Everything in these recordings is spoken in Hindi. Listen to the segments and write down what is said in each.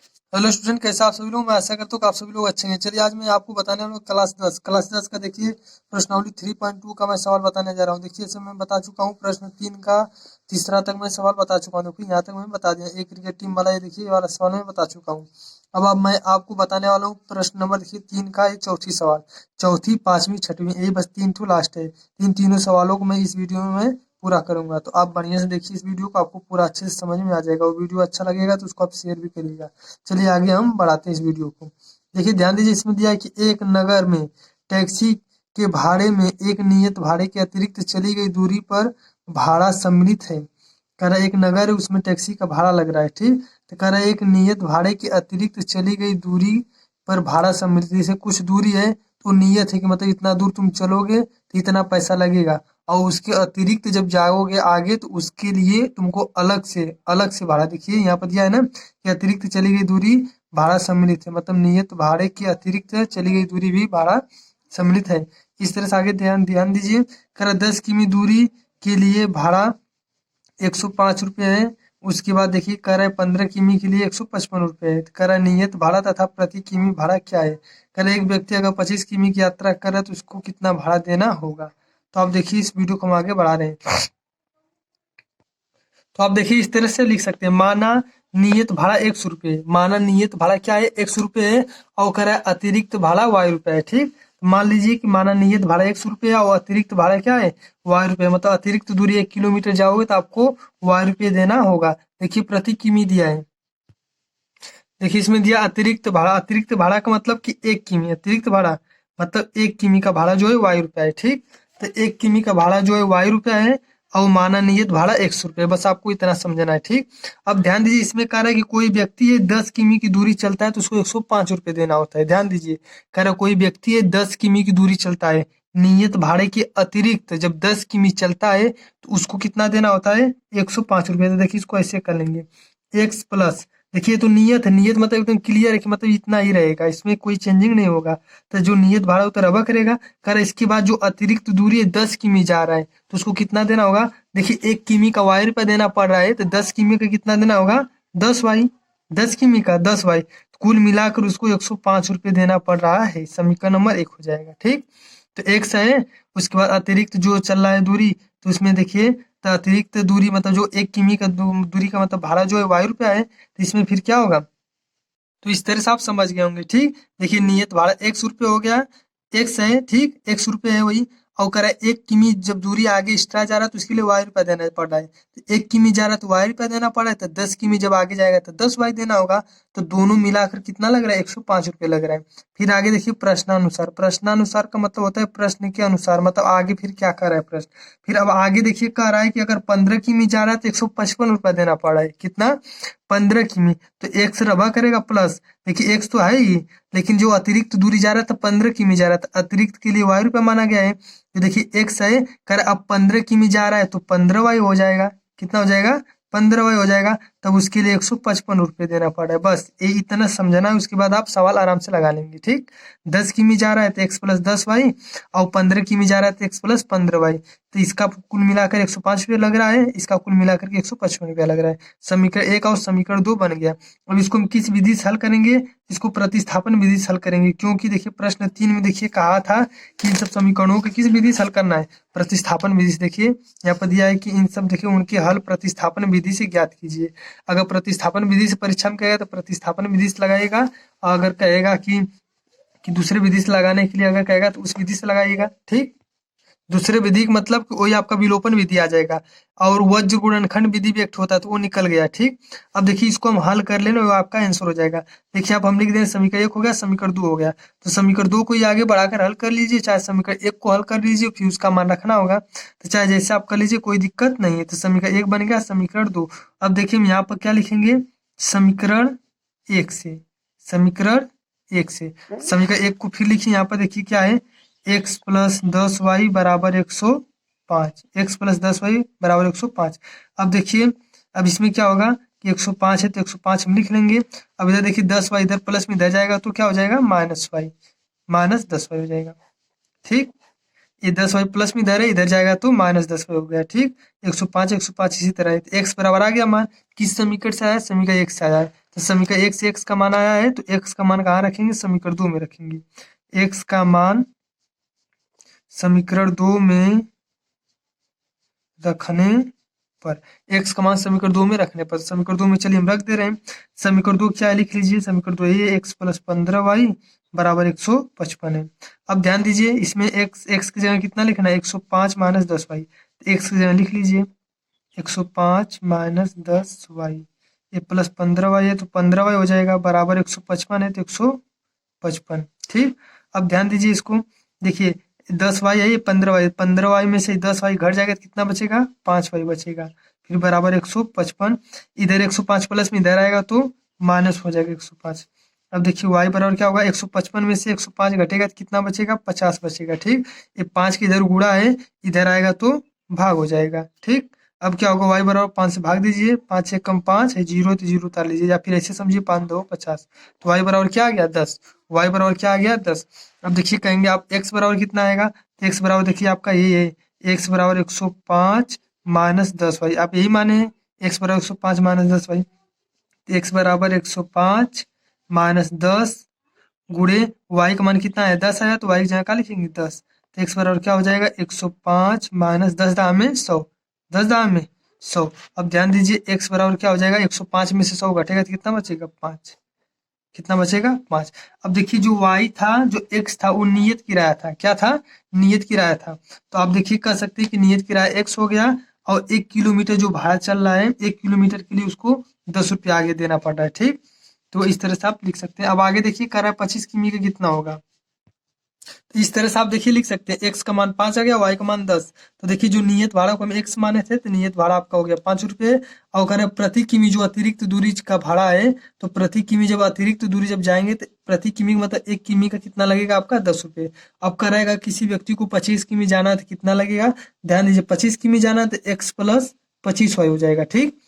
हेलो स्टूडेंट, कैसे आप सभी लोग। मैं आशा करता हूँ कि आप सभी लोग अच्छे हैं। चलिए आज मैं आपको बताने वाला हूँ क्लास 10 का देखिए प्रश्नावली 3.2 का मैं सवाल बताने जा रहा हूँ। देखिए इसे मैं बता चुका हूँ, प्रश्न 3 का तीसरा तक मैं सवाल बता चुका हूँ। देखिए यहाँ तक मैं बता दिया, एक क्रिकेट टीम वाला ये देखिए ये वाला सवाल मैं बता चुका हूँ। अब मैं आपको बताने वाला हूँ प्रश्न नंबर देखिए 3 का एक चौथी सवाल, चौथी पांचवी छठवीं, ये बस तीन ठो लास्ट है। तीनों सवालों को मैं इस वीडियो में मैं पूरा करूंगा, तो आप बढ़िया से देखिए इस वीडियो को, आपको पूरा अच्छे से समझ में आ जाएगा। वो वीडियो अच्छा लगेगा तो उसको आप शेयर भी करिएगा। चलिए आगे हम बढ़ाते हैं इस वीडियो को। देखिए ध्यान दीजिए, इसमें दिया है कि एक नगर में टैक्सी के भाड़े में एक नियत भाड़े के अतिरिक्त चली गई दूरी पर भाड़ा सम्मिलित है। कह रहा है एक नगर है, उसमें टैक्सी का भाड़ा लग रहा है, ठीक। तो कह रहा है एक नियत भाड़े के अतिरिक्त चली गई दूरी पर भाड़ा सम्मिलित है। जैसे कुछ दूरी है तो नियत है कि मतलब इतना दूर तुम चलोगे तो इतना पैसा लगेगा, और उसके अतिरिक्त जब जाओगे आगे तो उसके लिए तुमको अलग से भाड़ा। देखिए यहाँ पर दिया है ना कि अतिरिक्त चली गई दूरी भाड़ा सम्मिलित है, मतलब नियत भाड़े के अतिरिक्त चली गई दूरी भी भाड़ा सम्मिलित है। इस तरह से आगे ध्यान ध्यान दीजिए। कह रहा 10 किमी दूरी के लिए भाड़ा 105 रुपये है। उसके बाद देखिए कह रहा है 15 किमी के लिए 155 रुपये है। तो कह रहा है नियत भाड़ा तथा प्रति किमी भाड़ा क्या है। कह रहा है एक व्यक्ति अगर 25 किमी की यात्रा कर रहा है तो उसको कितना भाड़ा देना होगा। तो आप देखिए इस वीडियो को हम आगे बढ़ा रहे हैं। तो आप देखिए इस तरह से लिख सकते हैं, माना नियत भाड़ा 100 रुपये, माना नियत भाड़ा क्या है 100 रुपये है, और कह रहा है अतिरिक्त भाड़ा y रुपये है, ठीक। मान लीजिए कि माना नियत भाड़ा 100 रुपये है और अतिरिक्त भाड़ा क्या है y रुपये, मतलब अतिरिक्त दूरी 1 किलोमीटर जाओगे तो आपको y रुपये देना होगा। देखिए प्रति किमी दिया है। देखिए इसमें दिया अतिरिक्त भाड़ा का मतलब कि 1 किमी अतिरिक्त भाड़ा, मतलब 1 किमी का भाड़ा जो है y रुपया है, ठीक। तो 1 किमी का भाड़ा जो है y रुपया है, और माना नियत भाड़ा 100 रुपये, बस आपको इतना समझना है, ठीक। अब ध्यान दीजिए, इसमें कह रहा है कि कोई व्यक्ति है 10 किमी की दूरी चलता है तो उसको 105 रुपये देना होता है। ध्यान दीजिए, कह रहा है कोई व्यक्ति है 10 किमी की दूरी चलता है, नियत भाड़े के अतिरिक्त जब 10 किमी चलता है तो उसको कितना देना होता है 105 रुपये। तो देखिए इसको ऐसे कर लेंगे, एक्स प्लस, देखिए तो नियत है, नियत मतलब एकदम क्लियर है कि मतलब इतना ही रहेगा, इसमें कोई चेंजिंग नहीं होगा। तो जो नियत भाड़ा उतर रबा करेगा। कर इसके बाद जो अतिरिक्त दूरी है 10 किमी जा रहा है तो उसको कितना देना होगा। देखिए 1 किमी का y रुपया देना पड़ रहा है तो 10 किमी का कितना देना होगा 10y, 10 किमी का 10y, कुल मिलाकर उसको 105 रुपये देना पड़ रहा है। समीकरण नंबर 1 हो जाएगा, ठीक। तो x है, उसके बाद अतिरिक्त जो चल रहा है दूरी, तो इसमें देखिए तो अतिरिक्त दूरी मतलब जो 1 किमी का दूरी का मतलब भाड़ा जो है y रुपया है, तो इसमें फिर क्या होगा। तो इस तरह से आप समझ गए होंगे, ठीक। देखिए नियत भाड़ा 100 रुपये हो गया, एक्स है, ठीक, 100 रुपये है वही। और कह रहा है 1 किमी जब दूरी आगे एक्स्ट्रा जा रहा है तो उसके लिए y रुपया देना पड़ रहा है। तो 1 किमी जा रहा है तो y रुपया देना पड़ रहा है, तो 10 किमी जब आगे जाएगा तो 10y देना होगा। तो दोनों मिलाकर कितना लग रहा है 105 रुपये लग रहा है। फिर आगे देखिए प्रश्नानुसार, प्रश्नानुसार का मतलब होता है प्रश्न के अनुसार, मतलब आगे फिर क्या कर रहा है प्रश्न। फिर अब आगे देखिए कह रहा है कि अगर 15 किमी जा रहा है तो 155 रुपया देना पड़ रहा है, कितना 15 किमी। तो एक्स रबा करेगा प्लस, देखिए एक्स तो है ही, लेकिन जो अतिरिक्त दूरी जा रहा था 15 किमी जा रहा था, अतिरिक्त के लिए y रुपया माना गया है। तो देखिए एक्स है, कर अब 15 किमी जा रहा है तो 15y हो जाएगा, कितना हो जाएगा 15y हो जाएगा। तब उसके लिए 155 रुपये देना पड़ रहा है, बस ये इतना समझना है। उसके बाद आप सवाल आराम से लगा लेंगे, ठीक। 10 किमी जा रहा है तो एक्स प्लस 10y, और 15 किमी जा रहा है तो एक्स प्लस 15y। तो इसका कुल मिलाकर 105 रुपये लग रहा है, इसका कुल मिलाकर के 155 रुपया लग रहा है। समीकरण 1 और समीकरण 2 बन गया। अब इसको हम किस विधि से हल करेंगे, इसको प्रतिस्थापन विधि से हल करेंगे, क्योंकि देखिए प्रश्न 3 में देखिए कहा था कि इन सब समीकरणों को किस विधि से हल करना है, प्रतिस्थापन विधि से। देखिए यहाँ पर दिया है कि इन सब देखिए उनके हल प्रतिस्थापन विधि से ज्ञात कीजिए। अगर प्रतिस्थापन विधि से परीक्षा में कहेगा तो प्रतिस्थापन विधि से लगाइएगा, और अगर कहेगा कि दूसरे विधि से लगाने के लिए अगर कहेगा तो उस विधि से लगाइएगा, ठीक। दूसरे विधि का मतलब कि वही आपका विलोपन विधि आ जाएगा, और वज्र गुणनखंड विधि भी एक होता है तो वो निकल गया, ठीक। अब देखिए इसको हम हल कर लेना, वो आपका आंसर हो जाएगा। देखिए आप हम लिख दें समीकरण 1 हो गया, समीकरण 2 हो गया। तो समीकरण 2 को ही आगे बढ़ाकर हल कर लीजिए, चाहे समीकरण 1 को हल कर लीजिए, फिर उसका मान रखना होगा। तो चाहे जैसे आप कर लीजिए, कोई दिक्कत नहीं है। तो समीकरण 1 बन गया, समीकरण 2। अब देखिए हम यहाँ पर क्या लिखेंगे, समीकरण 1 से, समीकरण 1 से समीकरण 1 को फिर लिखिए। यहाँ पर देखिए क्या है, एक्स प्लस 10y बराबर 105, एक्स प्लस 10y बराबर 105। अब देखिए अब इसमें क्या होगा कि 105 है तो 105 हम लिख लेंगे। अब इधर देखिए 10y इधर प्लस में इधर जाएगा तो क्या हो जाएगा -y, -10y हो जाएगा, ठीक। ये 10y प्लस में इधर है, इधर जाएगा तो -10y हो गया, ठीक। 105 105 इसी तरह है। एक्स बराबर आ गया मान, किस समीकरण से आया, समीकरण 1 से आया है। तो समीकरण 1 से x का मान आया है, तो x का मान कहाँ रखेंगे, समीकरण 2 में रखेंगे। x का मान समीकरण 2 में रखने पर, x का मान समीकरण 2 में रखने पर, समीकरण 2 में चलिए हम रख दे रहे हैं। समीकरण 2 क्या है लिख लीजिए, समीकरण 2 ये x प्लस 15y बराबर 155 है। अब ध्यान दीजिए इसमें x की जगह कितना लिखना है, 105 माइनस 10y। तो x की जगह लिख लीजिए 105 माइनस 10y, ये प्लस 15y है तो 15y हो जाएगा, बराबर 155 है तो 155। ठीक, अब ध्यान दीजिए इसको, देखिए 10y है, ये 15y, 15y में से 10y घट जाएगा तो कितना बचेगा, 5y बचेगा, फिर बराबर 155। इधर 105 प्लस में इधर आएगा तो माइनस हो जाएगा 105। अब देखिए y बराबर क्या होगा, 155 में से 105 घटेगा तो कितना बचेगा, 50 बचेगा। ठीक, ये 5 की इधर गुणा है, इधर आएगा तो भाग हो जाएगा। ठीक, अब क्या होगा, y बराबर 5 से भाग दीजिए, 5 से कम 5 है, 0 तो 0 उतार लीजिए, या फिर ऐसे समझिए 5 2 50। तो y बराबर क्या आ गया, 10। y बराबर क्या आ गया, 10। अब देखिए कहेंगे आप x बराबर कितना आएगा, तो x बराबर देखिए आपका ये है, x बराबर 105 माइनस 10y, आप यही माने हैं, x बराबर 105 माइनस 10y। x बराबर 105 माइनस 10 गुणे y का मान कितना है, 10 आया, तो y की जगह क्या लिखेंगे, 10। तो x बराबर क्या हो जाएगा, 105 माइनस 10 दाम में 100, 10 दाम में 100। अब ध्यान दीजिए x बराबर क्या हो जाएगा, 105 में से 100 घटेगा तो कितना बचेगा, 5। कितना बचेगा, 5। अब देखिए जो y था, जो x था, वो नियत किराया था, क्या था, नियत किराया था। तो आप देखिए कह सकते हैं कि नियत किराया x हो गया, और 1 किलोमीटर जो भाड़ा चल रहा है, 1 किलोमीटर के लिए उसको 10 रुपया आगे देना पड़ रहा है। ठीक, तो इस तरह से आप लिख सकते हैं। अब आगे देखिए कह रहा है 25 किमी का कितना होगा, तो इस तरह से आप देखिए लिख सकते हैं, x का मान 5 आ गया, y का मान 10। तो देखिए जो नियत भाड़ा को हम x माने थे, तो नियत भाड़ा आपका हो गया 5 रुपये। और कह रहे हैं प्रति किमी जो अतिरिक्त दूरी का भाड़ा है, तो प्रति किमी जब अतिरिक्त दूरी जब जाएंगे तो प्रति किमी मतलब 1 किमी का कितना लगेगा आपका, 10 रुपये। अब कह रहेगा किसी व्यक्ति को 25 किमी जाना है तो कितना लगेगा, ध्यान दीजिए 25 किमी जाना है तो x प्लस 25y हो जाएगा। ठीक,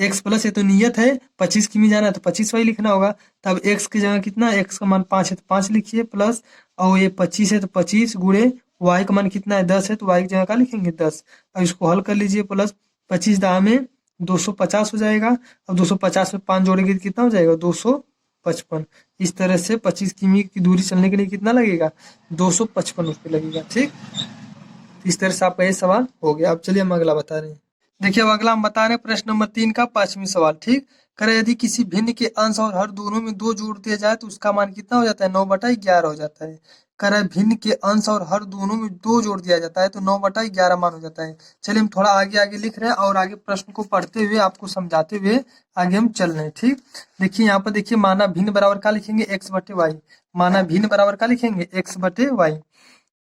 x प्लस, ये तो नियत है, 25 किमी जाना है तो 25y लिखना होगा। तब x की जगह कितना, x का मान 5 है तो 5 लिखिए, प्लस और ये 25 है तो 25 गुणे y का मान कितना है, 10 है, तो y की जगह क्या लिखेंगे, 10। अब इसको हल कर लीजिए, प्लस 25 दाह में 250 हो जाएगा। अब 250 में 5 जोड़ेंगे तो कितना हो जाएगा, 255। इस तरह से 25 किमी की दूरी चलने के लिए कितना लगेगा, 255 रुपये लगेगा। ठीक, इस तरह से आपका ये सवाल हो गया। अब चलिए हम अगला बता रहे हैं। देखिए अब अगला हम बता रहे हैं प्रश्न नंबर 3 का 5वां सवाल। ठीक, करे यदि किसी भिन्न के अंश और हर दोनों में 2 जोड़ दिया जाए तो उसका मान कितना हो जाता है, 9/11 हो जाता है। करे भिन्न के अंश और हर दोनों में 2 जोड़ दिया जाता है तो 9/11 मान हो जाता है। चलिए हम थोड़ा आगे आगे लिख रहे हैं और आगे प्रश्न को पढ़ते हुए आपको समझाते हुए आगे हम चल रहे हैं। ठीक, देखिए यहाँ पर देखिए माना भिन्न बराबर क्या लिखेंगे, x/y। माना भिन्न बराबर क्या लिखेंगे, x/y।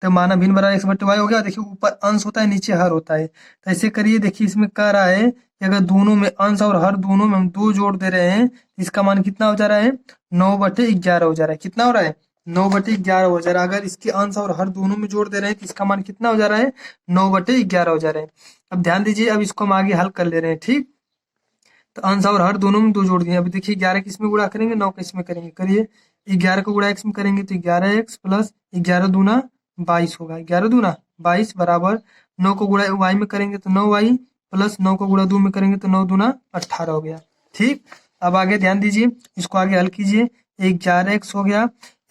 तो माना भिन्न बराबर x/y हो गया। देखिए ऊपर अंश होता है, नीचे हर होता है, तो ऐसे करिए। देखिए इसमें कह रहा है कि अगर दोनों में अंश और हर दोनों में हम 2 जोड़ दे रहे हैं, इसका मान कितना हो जा रहा है, 9/11 हो जा रहा है। कितना हो रहा है, 9/11 हो जा रहा है। अगर इसके अंश और हर दोनों में जोड़ दे रहे हैं तो इसका मान कितना हो जा रहा है, 9/11 हो जा रहा है। अब ध्यान दीजिए, अब इसको हम आगे हल कर ले रहे हैं। ठीक, तो अंश और हर दोनों में 2 जोड़ दिए। अभी देखिए 11 किस में गुणा करेंगे, 9 किस में करेंगे, करिए। 11 को गुणा x में करेंगे तो 11x प्लस 11 दूना 22 होगा, 11 दूना 22 बराबर 9 को गुणा y में करेंगे तो 9y प्लस 9 को गुणा 2 में करेंगे तो 9 दूना 18 हो गया। ठीक, अब आगे ध्यान दीजिए, इसको आगे हल कीजिए। 11x हो गया,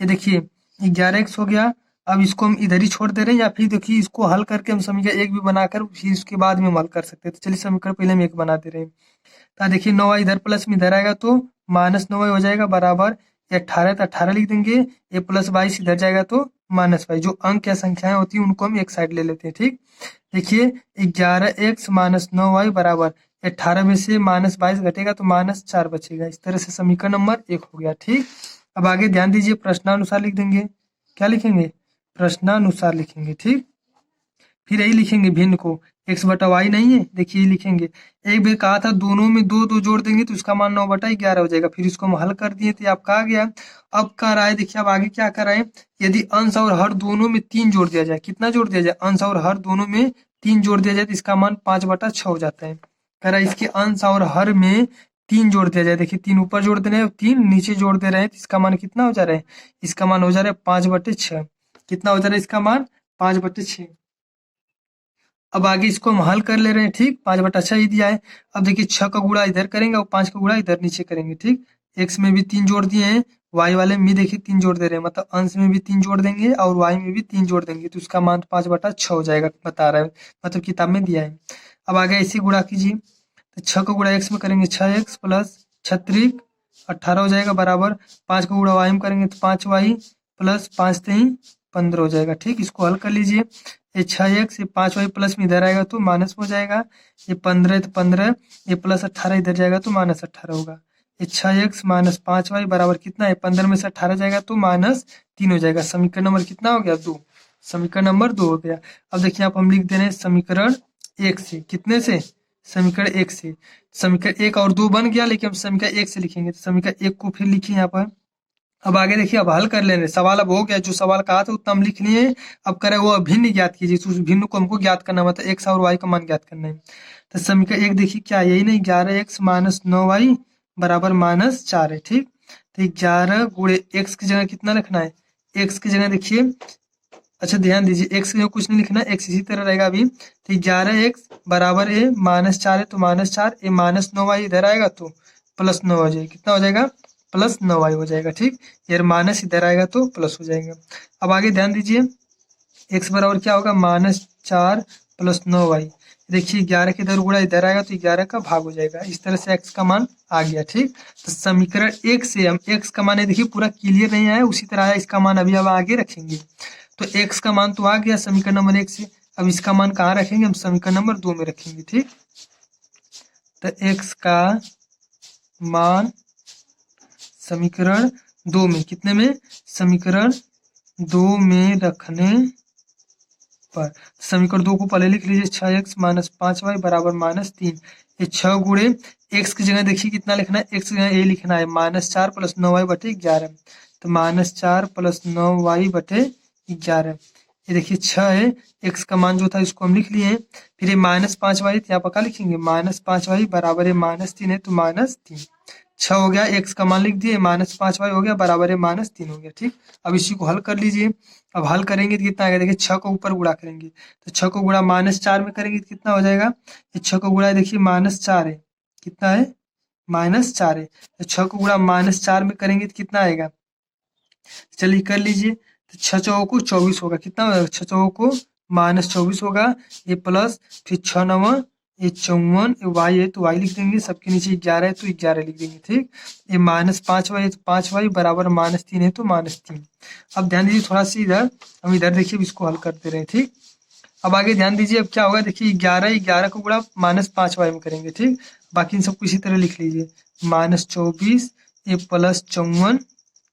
ये देखिए 11x हो गया। अब इसको हम इधर ही छोड़ दे रहे हैं, या फिर देखिए इसको हल करके हम समीकरण 1 भी बनाकर फिर उसके बाद में हम हल कर सकते हैं। तो चलिए समीकरण पहले हम 1 बना दे रहे हैं। तो देखिए 9y इधर प्लस में इधर आएगा तो -9y हो जाएगा, बराबर 18 तो 18 लिख देंगे, ये प्लस 22 इधर जाएगा तो -22। जो अंक या संख्याएं होती हैं उनको हम एक साइड ले लेते हैं। ठीक, देखिए 11x माइनस 9y बराबर 18 में से -22 घटेगा तो -4 बचेगा। इस तरह से समीकरण नंबर 1 हो गया। ठीक, अब आगे ध्यान दीजिए, प्रश्नानुसार लिख देंगे। क्या लिखेंगे, प्रश्नानुसार लिखेंगे। ठीक, फिर यही लिखेंगे भिन्न को, x/y नहीं है, देखिए ये लिखेंगे। एक बार कहा था दोनों में 2 जोड़ देंगे तो उसका मान 9/11 हो जाएगा। फिर इसको हम हल कर दिए तो आपका आ गया। अब कह रहा है, देखिए अब आगे क्या कर रहा है, यदि अंश और हर दोनों में 3 जोड़ दिया जाए, कितना जोड़ दिया जाए, अंश और हर दोनों में 3 जोड़ दिया जाए तो इसका मान 5/6 हो जाता है। कह रहा है इसके अंश और हर में 3 जोड़ दिया जाए, देखिए 3 ऊपर जोड़ दे रहे हैं, 3 नीचे जोड़ दे रहे हैं, तो इसका मान कितना हो जा रहा है, इसका मान हो जा रहा है 5/6। कितना हो जा रहा है इसका मान, 5/6। अब आगे इसको हम हल कर ले रहे हैं। ठीक, 5/6 ही दिया है। अब देखिए 6 का गुणा इधर करेंगे और 5 का गुणा इधर नीचे करेंगे। ठीक, एक्स में भी 3 जोड़ दिए हैं, वाई वाले में भी देखिए 3 जोड़ दे रहे हैं, मतलब अंश में भी 3 जोड़ देंगे और वाई में भी 3 जोड़ देंगे, तो उसका मान 5/6 हो जाएगा, बता रहा है, मतलब किताब में दिया है। अब आगे इसी गुणा कीजिए, तो 6 को गुणा एक्स में करेंगे 6x प्लस 36 18 हो जाएगा, बराबर 5 को गुणा वाई में करेंगे तो 5y प्लस 5×3 = 15 हो जाएगा। ठीक, इसको हल कर लीजिए, ये 6x ये 5y प्लस में इधर आएगा तो माइनस में हो जाएगा, ये 15 तो 15, ये प्लस 18 इधर जाएगा तो -18 होगा। ये 6x माइनस 5y बराबर कितना है, 15 में से 18 जाएगा तो -3 हो जाएगा। समीकरण नंबर कितना हो गया, 2। समीकरण नंबर 2 हो गया। अब देखिए आप हम लिख दे रहे हैं समीकरण 1 से, कितने से, समीकरण 1 से। समीकरण 1 और 2 बन गया, लेकिन हम समीकरण 1 से लिखेंगे, तो समीकरण 1 को फिर लिखिए यहाँ पर। अब आगे देखिए, अब हल कर लेने, सवाल अब हो गया, जो सवाल कहा था उतना हम लिख लिए। अब करे वो भिन्न ज्ञात कीजिए, तो उस भिन्न को हमको ज्ञात करना, मतलब एक्स और वाई का मान ज्ञात करना है। तो समीकरण 1 देखिए क्या, यही नहीं, 11x माइनस 9y बराबर -4 है। ठीक, तो 11 गुणे एक्स की जगह कितना लिखना है, एक्स की जगह देखिए, अच्छा ध्यान दीजिए, एक्स की जगह कुछ नहीं लिखना, एक्स इसी तरह रहेगा अभी। तो 11x बराबर है -4 है, तो -4, ये -9y इधर आएगा तो +9 हो जाएगा, कितना हो जाएगा, +9y हो जाएगा। ठीक, यार माइनस इधर आएगा तो प्लस हो जाएगा। अब आगे ध्यान दीजिए, x बराबर क्या होगा, -4 + 9y। देखिए 11 के इधर गुणा इधर आएगा तो 11 का भाग हो जाएगा, इस तरह से x का मान आ गया। ठीक, तो समीकरण 1 से हम x का मान, देखिए पूरा क्लियर नहीं आया, उसी तरह आया, इसका मान अभी अब आगे रखेंगे। तो x का मान तो आ गया समीकरण नंबर 1 से, अब इसका मान कहाँ रखेंगे, हम समीकरण नंबर 2 में रखेंगे। ठीक, तो x का मान समीकरण 2 में, कितने में, समीकरण 2 में रखने पर, समीकरण 2 को पहले लिख लीजिए, 6x माइनस 5y बराबर -3। ये 6 गुणे x की जगह देखिए कितना लिखना है, x की जगह ये लिखना है -4 + 9y बटे 11, तो -4 + 9y बटे 11। ये देखिए 6 है, x का मान जो था इसको हम लिख लिए हैं, फिर ये -5y यहाँ पर क्या लिखेंगे, -5y बराबर है -3 है, तो -3। 6 हो गया, x का मान लिख दिए, -5y हो गया बराबर है -3 हो गया। ठीक, अब इसी को हल कर लीजिए। अब हल करेंगे तो कितना आएगा, देखिए 6 को ऊपर गुणा करेंगे, तो 6 को गुणा -4 में करेंगे तो कितना हो जाएगा, ये 6 को गुणा देखिए -4 है, कितना है, -4 है, तो 6 को गुणा -4 में करेंगे तो कितना आएगा, चलिए कर लीजिए, तो 6 चौको को 24 होगा, कितना होगा, 6 चौको को -24 होगा, ये प्लस फिर 6 9 ये 54, ये वाई है तो वाई लिख देंगे, सबके नीचे 11 है तो 11 लिख देंगे। ठीक, ये -5y है तो 5y बराबर -3 है तो -3। अब ध्यान दीजिए थोड़ा सा इधर, हम इधर देखिए इसको हल करते रहे। ठीक, अब आगे ध्यान दीजिए, अब क्या होगा, देखिए 11 को गुणा -5y में करेंगे। ठीक, बाकी इन सबको इसी तरह लिख लीजिए, -24 ये +54,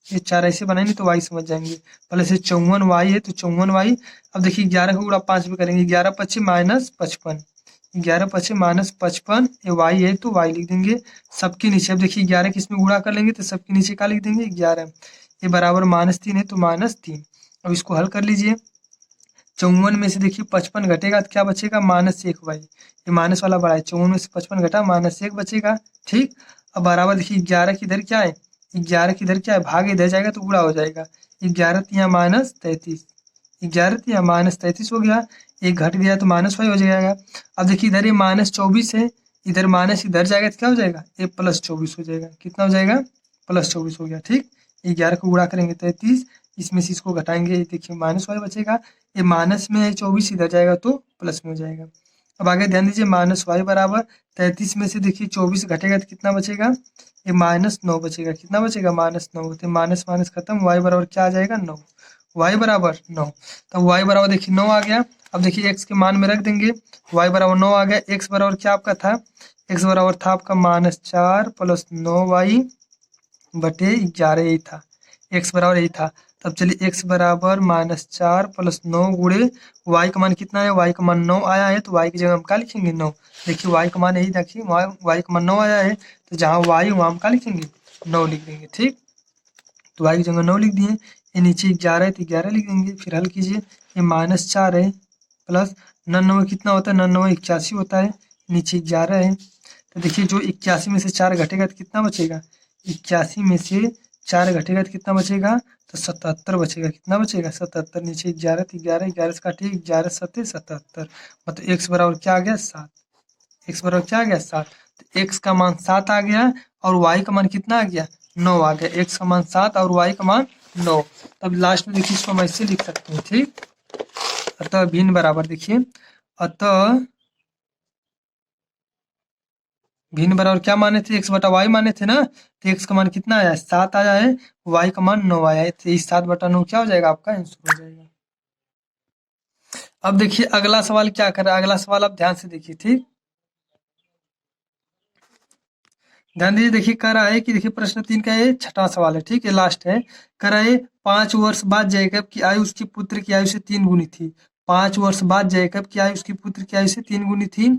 ये 4 ऐसे बनाएंगे तो वाई समझ जाएंगे, प्लस ये 54 वाई है तो 54 वाई। अब देखिए 11 को गुणा 5 में करेंगे, 11 पच्चीस -55, 11 पच्चीस -55, ये वाई है तो वाई लिख देंगे, सबके नीचे। अब देखिए 11 किस में गुणा कर लेंगे तो सबके नीचे क्या लिख देंगे, 11, ये बराबर -3 है तो -3। अब इसको हल कर लीजिए, 54 में से देखिए 55 घटेगा तो क्या बचेगा, -1y, ये माइनस वाला बड़ा है, 54 में से 55 घटा -1 बचेगा। ठीक, अब बराबर देखिए 11 की इधर क्या है, 11 की इधर क्या है, भाग इधर जाएगा तो गुणा हो जाएगा, 11 यहाँ -33, 11 यहाँ -33 हो गया, एक घट गया तो -5 हो जाएगा। अब देखिए इधर ये -24 है, इधर माइनस इधर जाएगा तो क्या हो जाएगा, ये +24 हो जाएगा, कितना हो जाएगा, +24 हो गया। ठीक, 11 को गुणा करेंगे 33, इसमें से इसको घटाएंगे, देखिए -y बचेगा, ये माइनस में है 24 इधर जाएगा तो प्लस में हो जाएगा। अब आगे ध्यान दीजिए, -y बराबर 33 में से देखिए 24 घटेगा तो कितना बचेगा, ये -9 बचेगा, कितना बचेगा, -9, तो माइनस माइनस खत्म, y बराबर क्या आ जाएगा, 9, y बराबर 9। तो y बराबर देखिए 9 आ गया। अब देखिए x के मान में रख देंगे, y बराबर 9 आ गया, x बराबर क्या आपका था, x बराबर था आपका -4 + 9y बटे 11, यही था, x बराबर यही था। तब चलिए x बराबर -4 + 9 गुणे y का मान कितना है, y का मान 9 आया है, तो y की जगह हम क्या लिखेंगे, 9। देखिए y का मान यही, देखिए y का मान 9 आया है, तो जहाँ y है वहाँ हम क्या लिखेंगे, 9 लिख देंगे। ठीक, तो y की जगह 9 लिख दिए, ये नीचे 11 है तो 11 लिख देंगे, फिर हल कीजिए, ये -4 है प्लस 99 कितना होता है, 99 81 होता है, नीचे 11 है, तो देखिए जो 81 में से 4 घटेगा तो कितना बचेगा, 81 में से 4 घटेगा तो कितना बचेगा, तो 77 बचेगा, कितना बचेगा, 77, नीचे 11 तो 11, 11 से काटिए, 11 7 77, मतलब x बराबर क्या आ गया, 7, x बराबर क्या आ गया, 7। तो x का मान 7 आ गया और y का मान कितना आ गया, 9 आ गया, x का मान 7 और y का मान 9। तब लास्ट में देखिए इसको हम ऐसे लिख सकते हैं, ठीक। अतः भिन्न बराबर देखिए, अतः भिन्न बराबर क्या माने थे, x बटा वाई माने थे ना, तो x का मान कितना आया है, 7 आया है, y का मान 9 आया है, तो इस 7/9 क्या हो जाएगा, आपका आंसर हो जाएगा। अब देखिए अगला सवाल क्या कर रहा है, अगला सवाल आप ध्यान से देखिए, ठीक। ध्यान दीजिए, देखिए कह रहा है कि देखिए प्रश्न 3 का ये छठा सवाल है, ठीक है, लास्ट है। कह रहा है 5 वर्ष बाद जैकब की आयु उसके पुत्र की आयु से 3 गुनी थी। 5 वर्ष बाद जैकब की आयु उसके पुत्र की आयु से 3 गुनी थी।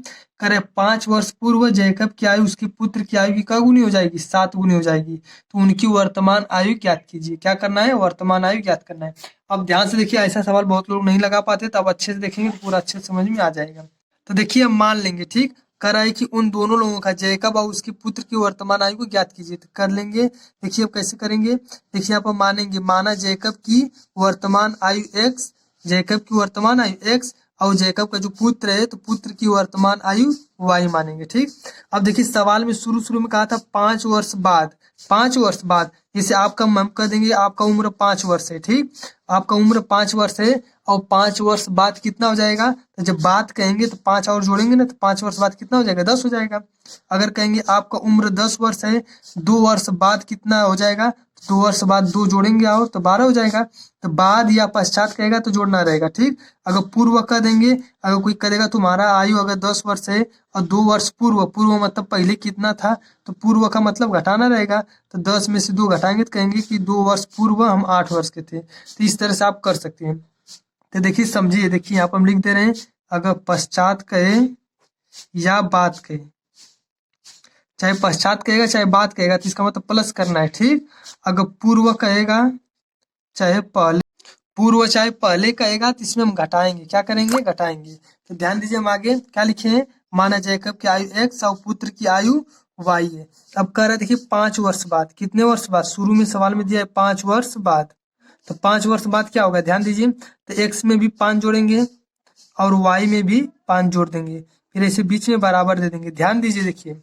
कह रहे 5 वर्ष पूर्व जैकब की आयु उसके पुत्र की आयु की क्या गुनी हो जाएगी, 7 गुनी हो जाएगी। तो उनकी वर्तमान आयु ज्ञात कीजिए। क्या करना है, वर्तमान आयु ज्ञात करना है। अब ध्यान से देखिए, ऐसा सवाल बहुत लोग नहीं लगा पाते, तो अब अच्छे से देखेंगे तो पूरा अच्छे से समझ में आ जाएगा। तो देखिए हम मान लेंगे, ठीक। कर रहा है कि उन दोनों लोगों का, जैकब और उसके पुत्र की वर्तमान आयु को ज्ञात कीजिए। तो कर लेंगे, देखिए अब कैसे करेंगे। देखिए आप मानेंगे, माना जैकब की वर्तमान आयु x, जैकब की वर्तमान आयु x, और जैकब का जो पुत्र है तो पुत्र की वर्तमान आयु y मानेंगे, ठीक। अब देखिए सवाल में शुरू शुरू में कहा था 5 वर्ष बाद, 5 वर्ष बाद, जैसे आपका हम कह देंगे आपका उम्र 5 वर्ष है, ठीक। आपका उम्र 5 वर्ष है और 5 वर्ष बाद कितना हो जाएगा, तो जब बात कहेंगे तो 5 और जोड़ेंगे ना, तो 5 वर्ष बाद कितना हो जाएगा, 10 हो जाएगा। अगर कहेंगे आपका उम्र 10 वर्ष है, 2 वर्ष बाद कितना हो जाएगा, 2 वर्ष बाद 2 जोड़ेंगे और तो 12 हो जाएगा। तो बाद या पश्चात कहेगा तो जोड़ना रहेगा, ठीक। अगर पूर्व कह देंगे, अगर कोई कहेगा तुम्हारा आयु अगर 10 वर्ष है और 2 वर्ष पूर्व, पूर्व मतलब पहले कितना था, तो पूर्व का मतलब घटाना रहेगा। तो 10 में से 2 घटाएंगे तो कहेंगे कि 2 वर्ष पूर्व हम 8 वर्ष के थे। तो इस तरह से आप कर सकते हैं। तो देखिए समझिए, देखिए यहाँ पर हम लिख दे रहे हैं, अगर पश्चात कहे या बात कहे, चाहे पश्चात कहेगा चाहे बात कहेगा तो इसका मतलब प्लस करना है, ठीक। अगर पूर्व कहेगा चाहे पहले, पूर्व चाहे पहले कहेगा तो इसमें हम घटाएंगे, क्या करेंगे, घटाएंगे। तो ध्यान दीजिए, हम आगे क्या लिखे हैं, माना जैकब की आयु x और पुत्र की आयु y है। अब कह रहे देखिए 5 वर्ष बाद, कितने वर्ष बाद, शुरू में सवाल में दिया है 5 वर्ष बाद। तो 5 वर्ष बाद क्या होगा, ध्यान दीजिए, तो x में भी 5 जोड़ेंगे और y में भी 5 जोड़ देंगे, फिर ऐसे बीच में बराबर दे देंगे। ध्यान दीजिए, देखिए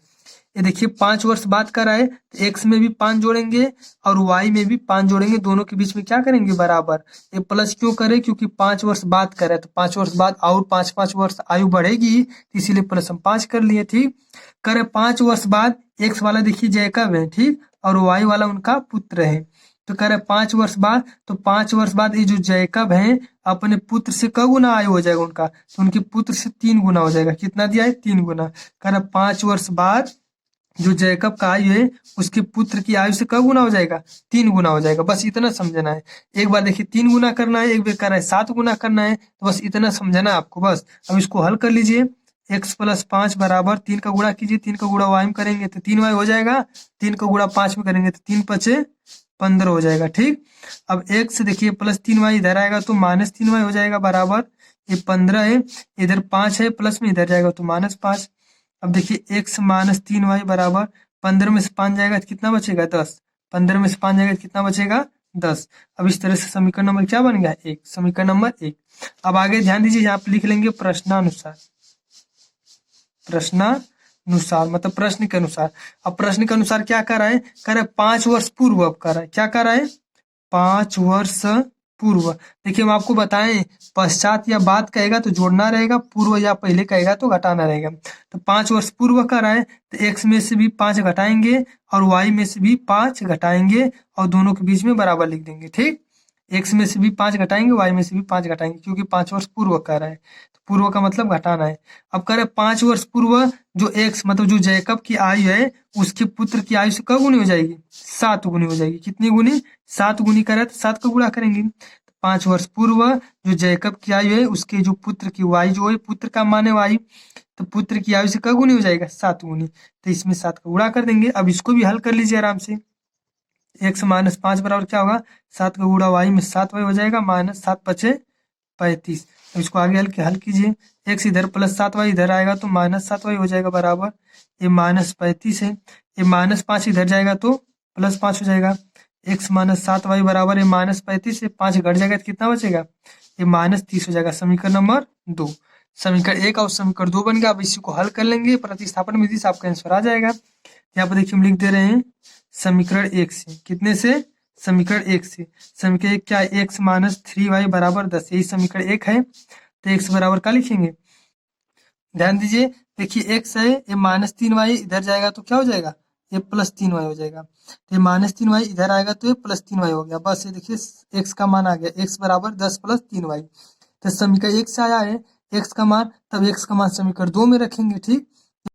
ये देखिए 5 वर्ष बाद कर आए तो x में भी 5 जोड़ेंगे और y में भी 5 जोड़ेंगे, दोनों के बीच में क्या करेंगे, बराबर। ये प्लस क्यों करें, क्योंकि 5 वर्ष बाद करे तो 5 वर्ष बाद और 5-5 वर्ष आयु बढ़ेगी, तो इसीलिए प्लस हम 5 कर लिए, ठीक। करे 5 वर्ष बाद x वाला देखिए जैकब है, ठीक, और y वाला उनका पुत्र है। तो कह रहे 5 वर्ष बाद, तो 5 वर्ष बाद ये जो जैकब है अपने पुत्र से क गुना आयु हो जाएगा उनका, तो उनके पुत्र से 3 गुना हो जाएगा। कितना दिया है, 3 गुना। कह रहे 5 वर्ष बाद जो जैकब का आयु है उसके पुत्र की आयु से क गुना हो जाएगा, 3 गुना हो जाएगा। बस इतना समझना है। एक बार देखिए 3 गुना करना है, एक बार कर रहा है 7 गुना करना है, तो बस इतना समझना है आपको बस। अब इसको हल कर लीजिए, x + 5 बराबर 3 का गुणा कीजिए, 3 का गुणा y में करेंगे तो 3y हो जाएगा, 3 का गुणा 5 में करेंगे तो 3 × 5 = 15 हो जाएगा, ठीक। अब x देखिए +3y इधर आएगा तो -3y हो जाएगा बराबर, ये 15 है, इधर 5 है प्लस में इधर जाएगा तो -5। अब देखिए x - 3y बराबर 15 में से 5 जाएगा तो कितना बचेगा, 10। 15 में से 5 जाएगा तो कितना बचेगा, 10। अब इस तरह से समीकरण नंबर क्या बन गया, 1, समीकरण नंबर 1। अब आगे ध्यान दीजिए, यहाँ पे लिख लेंगे प्रश्नानुसार, प्रश्नानुसार मतलब प्रश्न के अनुसार। अब प्रश्न के अनुसार क्या कर रहा है, कह रहा है 5 वर्ष पूर्व। अब कर रहा है, क्या कर रहा है, 5 वर्ष पूर्व। देखिए हम आपको बताएं, पश्चात या बाद कहेगा तो जोड़ना रहेगा, पूर्व या पहले कहेगा तो घटाना रहेगा। तो 5 वर्ष पूर्व का रहा है तो x में से भी 5 घटाएंगे और y में से भी 5 घटाएंगे और दोनों के बीच में बराबर लिख देंगे, ठीक। x में से भी 5 घटाएंगे, y में से भी 5 घटाएंगे, क्योंकि 5 वर्ष पूर्व का रहा है, तो पूर्व का मतलब घटाना है। अब कह रहे 5 वर्ष पूर्व जो x मतलब जो जैकब की आयु है उसके पुत्र की आयु से क गुनी हो जाएगी, 7 गुनी हो जाएगी। कितनी गुनी, 7 गुनी करे तो 7 का गुणा करेंगे। 5 वर्ष पूर्व जो जैकब की आयु है उसके जो पुत्र की वायु जो है, पुत्र का माने वायु, तो पुत्र की आयु से क गुनी हो जाएगा, 7 गुनी। तो इसमें 7 का गुणा कर देंगे। अब इसको भी हल कर लीजिए आराम से। x - 5 बराबर क्या होगा, 7 का गुणा y में 7y हो जाएगा, -7 × 5 = 35। अब इसको आगे हल कीजिए, x इधर +7y इधर आएगा तो -7y हो जाएगा बराबर, ये -35 है, ये -5 इधर जाएगा तो +5 हो जाएगा। x - 7y बराबर है -35 से 5 घट जाएगा तो कितना बचेगा, ये -30 हो जाएगा। समीकरण नंबर 2, समीकरण 1 और समीकरण 2 बन गया। अब इसी को हल कर लेंगे, प्रतिस्थापन विधि से आपका आंसर आ जाएगा। यहाँ पर देखिए हम लिख दे रहे हैं समीकरण 1 से। कितने से? समीकरण 1 से। समीकरण 1 क्या है? x माइनस 3y बराबर 10, यही समीकरण 1 है। तो x बराबर क्या लिखेंगे? ध्यान दीजिए, देखिए x है, ये -3y इधर जाएगा तो क्या हो जाएगा? ये +3y हो जाएगा। तो ये -3y इधर आएगा तो ये +3y हो गया। बस ये देखिए x का मान आ गया, x बराबर 10 + 3y। तो समीकरण 1 से आया है x का मान, तब x का मान समीकरण 2 में रखेंगे। ठीक,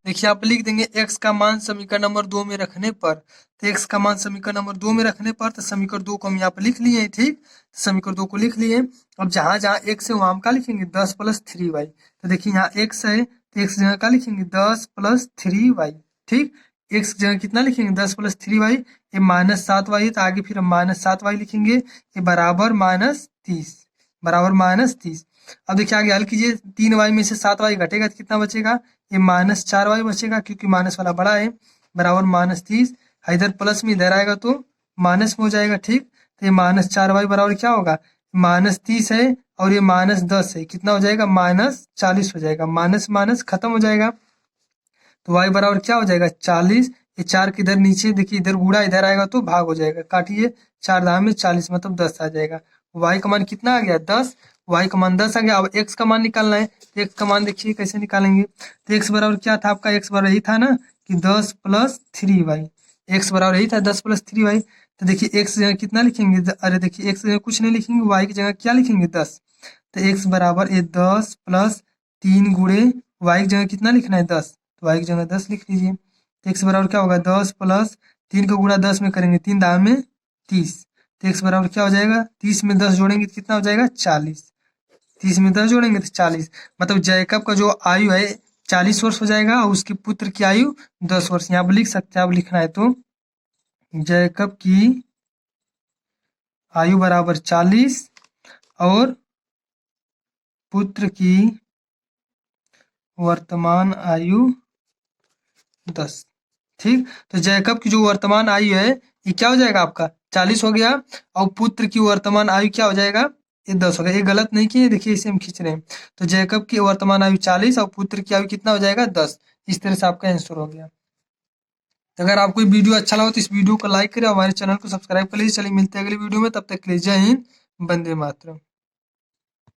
देखिए आप लिख देंगे x का मान समीकरण नंबर 2 में रखने पर। तो x का मान समीकरण नंबर 2 में रखने पर तो समीकरण 2 को हम यहाँ पर लिख लिए। ठीक, समीकरण 2 को लिख लिए। अब जहां जहां x है वहां हम क्या लिखेंगे? 10 + 3y। तो देखिए यहाँ x है तो x जगह क्या लिखेंगे? 10 + 3y। ठीक, x जगह कितना लिखेंगे? 10 + 3y। ये -7y है तो आगे फिर हम -7y लिखेंगे। ये बराबर -30, बराबर -30। अब देखिए आगे हल कीजिए, 3y में से 7y घटेगा तो कितना बचेगा? ये -4y बचेगा, क्योंकि माइनस वाला बड़ा है। बराबर -30, इधर प्लस में इधर आएगा तो माइनस में हो जाएगा। ठीक, तो ये -4y बराबर क्या होगा? -30 है और ये -10 है, कितना हो जाएगा? -40 हो जाएगा। माइनस माइनस खत्म हो जाएगा, तो y बराबर क्या हो जाएगा? 40। ये 4 किधर नीचे देखिए, इधर गुणा इधर आएगा तो भाग हो जाएगा। काटिए, 4 धाम में 40 मतलब 10 आ जाएगा। y का मान कितना आ गया? 10। y का मान 10 आ गया। अब x का मान निकालना है, तो x का मान देखिए कैसे निकालेंगे। तो x बराबर क्या था आपका? x बराबर यही था ना कि 10 + 3y। x बराबर यही था 10 + 3y। तो देखिए x जगह कितना लिखेंगे? अरे देखिए x जगह कुछ नहीं लिखेंगे, y की जगह क्या लिखेंगे? 10। तो x बराबर ये 10 + 3 गुणे y की जगह कितना लिखना है? 10। तो y की जगह 10 लिख लीजिए। तो x बराबर क्या होगा? 10 + 3 का गुणा 10 में करेंगे, 3 दाम में 30। तो x बराबर क्या हो जाएगा? 30 में 10 जोड़ेंगे तो कितना हो जाएगा? 40। 30 में 10 जोड़ेंगे तो 40। मतलब जैकब का जो आयु है 40 वर्ष हो जाएगा और उसके पुत्र की आयु 10 वर्ष। यहाँ पर लिख सकते हैं, आप लिखना है तो जैकब की आयु बराबर 40 और पुत्र की वर्तमान आयु 10। ठीक, तो जैकब की जो वर्तमान आयु है ये क्या हो जाएगा आपका? 40 हो गया, और पुत्र की वर्तमान आयु क्या हो जाएगा? ये 10 हो गया। ये गलत नहीं किए, देखिए इसे हम खींच रहे हैं। तो जैकब की वर्तमान आयु 40 और पुत्र की आयु कितना हो जाएगा? 10। इस तरह से आपका आंसर हो गया। तो अगर आपको वीडियो अच्छा लगा तो इस वीडियो को लाइक करें, हमारे चैनल को सब्सक्राइब कर लीजिए। चलिए मिलते हैं अगली वीडियो में, तब तक के लिए जय हिंद, वंदे मातरम।